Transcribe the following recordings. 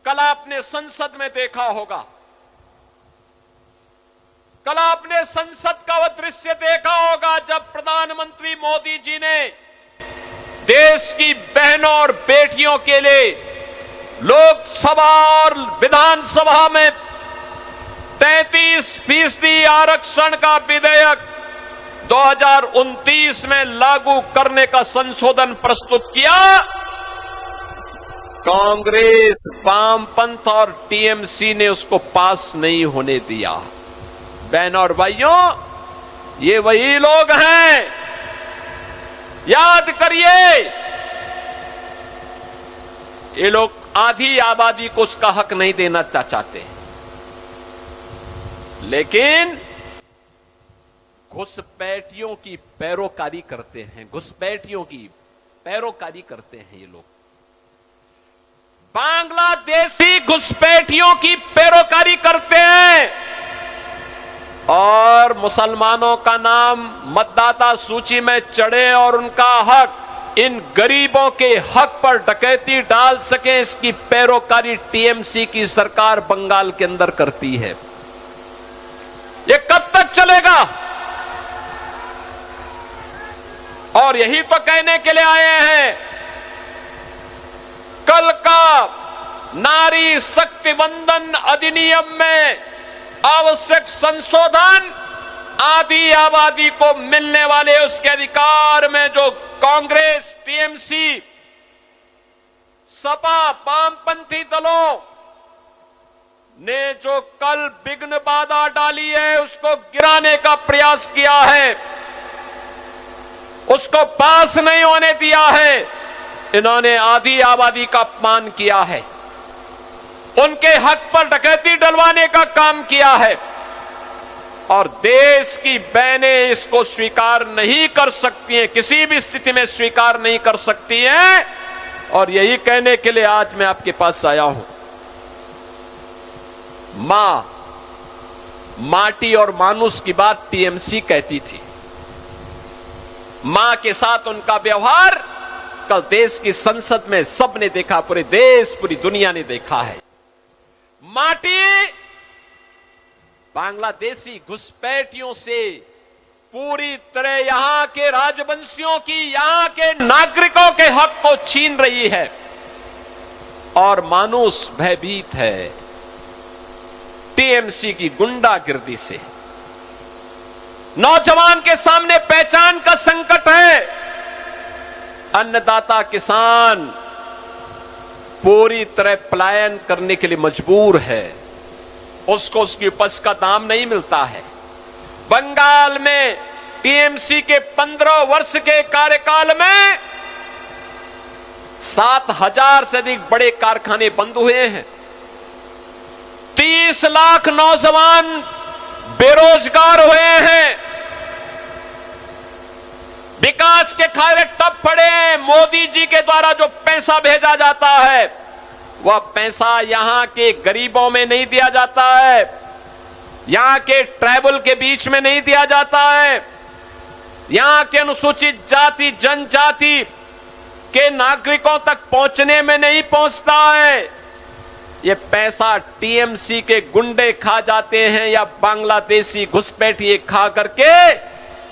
कल आपने संसद में देखा होगा, कल आपने संसद का वह दृश्य देखा होगा जब प्रधानमंत्री मोदी जी ने देश की बहनों और बेटियों के लिए लोकसभा और विधानसभा में 33% आरक्षण का विधेयक 2029 में लागू करने का संशोधन प्रस्तुत किया। कांग्रेस, वामपंथ और टीएमसी ने उसको पास नहीं होने दिया। बहनों और भाइयों, ये वही लोग हैं, याद करिए, ये लोग आधी आबादी को उसका हक नहीं देना चाहते, लेकिन घुसपैठियों की पैरोकारी करते हैं, घुसपैठियों की पैरोकारी करते हैं ये लोग। बांग्लादेशी घुसपैठियों की पैरोकारी करते हैं और मुसलमानों का नाम मतदाता सूची में चढ़े और उनका हक, इन गरीबों के हक पर डकैती डाल सके, इसकी पैरोकारी टीएमसी की सरकार बंगाल के अंदर करती है। ये कब तक चलेगा? और यही तो कहने के लिए आए हैं, कल का नारी शक्ति वंदन अधिनियम में आवश्यक संशोधन आधी आबादी को मिलने वाले उसके अधिकार में जो कांग्रेस, टीएमसी, सपा, वामपंथी दलों ने जो कल विघ्न बाधा डाली है, उसको गिराने का प्रयास किया है, उसको पास नहीं होने दिया है। इन्होंने आधी आबादी का अपमान किया है, उनके हक पर डकैती डलवाने का काम किया है और देश की बहनें इसको स्वीकार नहीं कर सकती हैं, किसी भी स्थिति में स्वीकार नहीं कर सकती हैं। और यही कहने के लिए आज मैं आपके पास आया हूं। मां, माटी और मानुष की बात टीएमसी कहती थी। मां के साथ उनका व्यवहार कल देश की संसद में सबने देखा, पूरे देश, पूरी दुनिया ने देखा है। माटी बांग्लादेशी घुसपैठियों से पूरी तरह यहां के राजवंशियों की, यहां के नागरिकों के हक को छीन रही है और मानुष भयभीत है टीएमसी की गुंडागिर्दी से। नौजवान के सामने पहचान का संकट है। अन्नदाता किसान पूरी तरह पलायन करने के लिए मजबूर है, उसको उसकी उपज का दाम नहीं मिलता है। बंगाल में टीएमसी के 15 वर्ष के कार्यकाल में 7,000 से अधिक बड़े कारखाने बंद हुए हैं। 30 लाख नौजवान बेरोजगार हुए हैं। विकास के खारे टप पड़े हैं। मोदी जी के द्वारा जो पैसा भेजा जाता है वह पैसा यहां के गरीबों में नहीं दिया जाता है, यहां के ट्राइबल के बीच में नहीं दिया जाता है, यहां के अनुसूचित जाति जनजाति के नागरिकों तक पहुंचने में नहीं पहुंचता है। ये पैसा टीएमसी के गुंडे खा जाते हैं या बांग्लादेशी घुसपैठिए खा करके,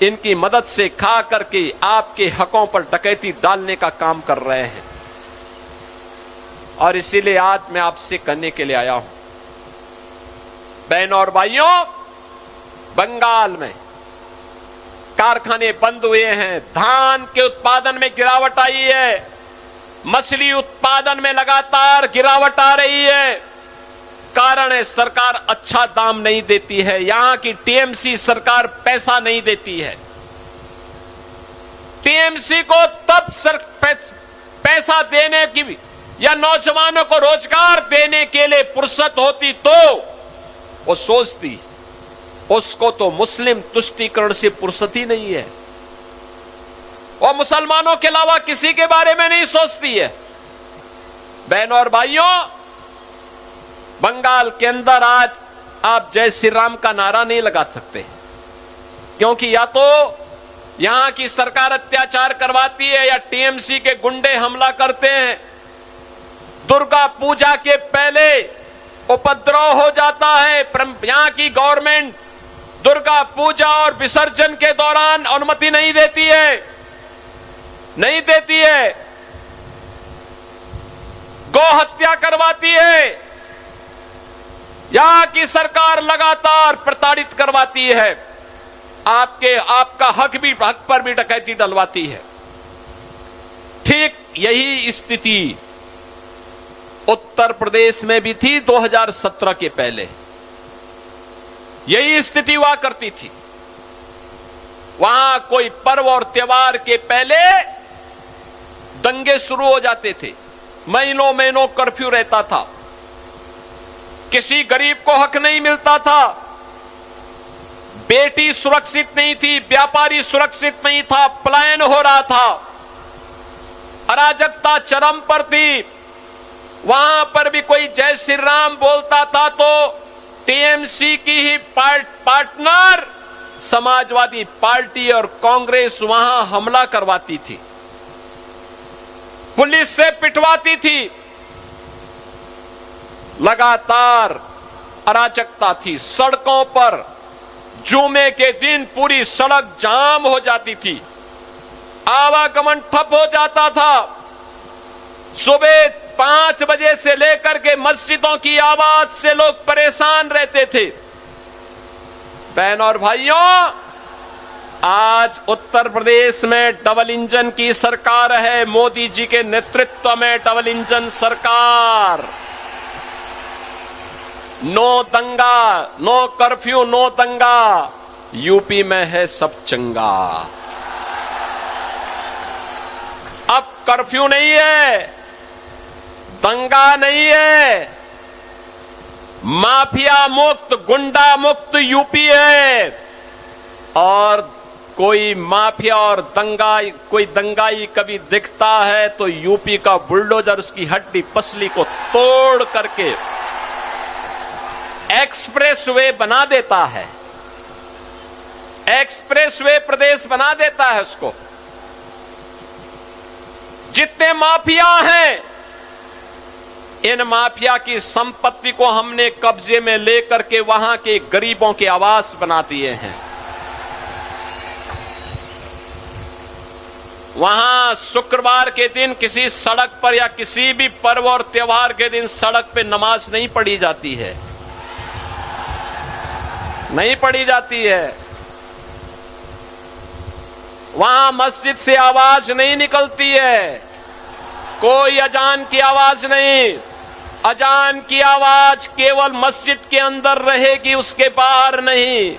इनकी मदद से खा करके आपके हकों पर डकैती डालने का काम कर रहे हैं। और इसीलिए आज मैं आपसे कहने के लिए आया हूं, बहनों और भाइयों, बंगाल में कारखाने बंद हुए हैं, धान के उत्पादन में गिरावट आई है, मछली उत्पादन में लगातार गिरावट आ रही है। कारण है सरकार अच्छा दाम नहीं देती है, यहां की टीएमसी सरकार पैसा नहीं देती है। टीएमसी को तब पैसा देने की या नौजवानों को रोजगार देने के लिए फुर्सत होती तो वो सोचती, उसको तो मुस्लिम तुष्टीकरण से फुर्सत ही नहीं है। वो मुसलमानों के अलावा किसी के बारे में नहीं सोचती है। बहनों और भाइयों, बंगाल के अंदर आज आप जय श्री राम का नारा नहीं लगा सकते, क्योंकि या तो यहां की सरकार अत्याचार करवाती है या टीएमसी के गुंडे हमला करते हैं। दुर्गा पूजा के पहले उपद्रव हो जाता है। यहां की गवर्नमेंट दुर्गा पूजा और विसर्जन के दौरान अनुमति नहीं देती है, नहीं देती है। गौ हत्या करवाती है। यहां की सरकार लगातार प्रताड़ित करवाती है। आपका हक पर भी डकैती डलवाती है। ठीक यही स्थिति उत्तर प्रदेश में भी थी 2017 के पहले। यही स्थिति हुआ करती थी। वहां कोई पर्व और त्योहार के पहले दंगे शुरू हो जाते थे। महीनों महीनों कर्फ्यू रहता था। किसी गरीब को हक नहीं मिलता था। बेटी सुरक्षित नहीं थी, व्यापारी सुरक्षित नहीं था, पलायन हो रहा था, अराजकता चरम पर थी। वहां पर भी कोई जय श्री राम बोलता था तो टीएमसी की ही पार्टनर समाजवादी पार्टी और कांग्रेस वहां हमला करवाती थी, पुलिस से पिटवाती थी। लगातार अराजकता थी। सड़कों पर जुमे के दिन पूरी सड़क जाम हो जाती थी, आवागमन ठप हो जाता था। सुबह 5 बजे से लेकर के मस्जिदों की आवाज से लोग परेशान रहते थे। बहन और भाइयों, आज उत्तर प्रदेश में डबल इंजन की सरकार है। मोदी जी के नेतृत्व में डबल इंजन सरकार। नो दंगा, नो कर्फ्यू, नो दंगा। यूपी में है सब चंगा। अब कर्फ्यू नहीं है, दंगा नहीं है, माफिया मुक्त, गुंडा मुक्त यूपी है। और कोई माफिया और कोई दंगाई कभी दिखता है तो यूपी का बुलडोजर उसकी हड्डी पसली को तोड़ करके एक्सप्रेस वे बना देता है। एक्सप्रेस वे प्रदेश बना देता है उसको। जितने माफिया हैं, इन माफिया की संपत्ति को हमने कब्जे में लेकर के वहां के गरीबों के आवास बना दिए हैं। वहां शुक्रवार के दिन किसी सड़क पर या किसी भी पर्व और त्योहार के दिन सड़क पे नमाज नहीं पढ़ी जाती है, नहीं पढ़ी जाती है। वहां मस्जिद से आवाज नहीं निकलती है, कोई अजान की आवाज नहीं। अजान की आवाज केवल मस्जिद के अंदर रहेगी, उसके बाहर नहीं।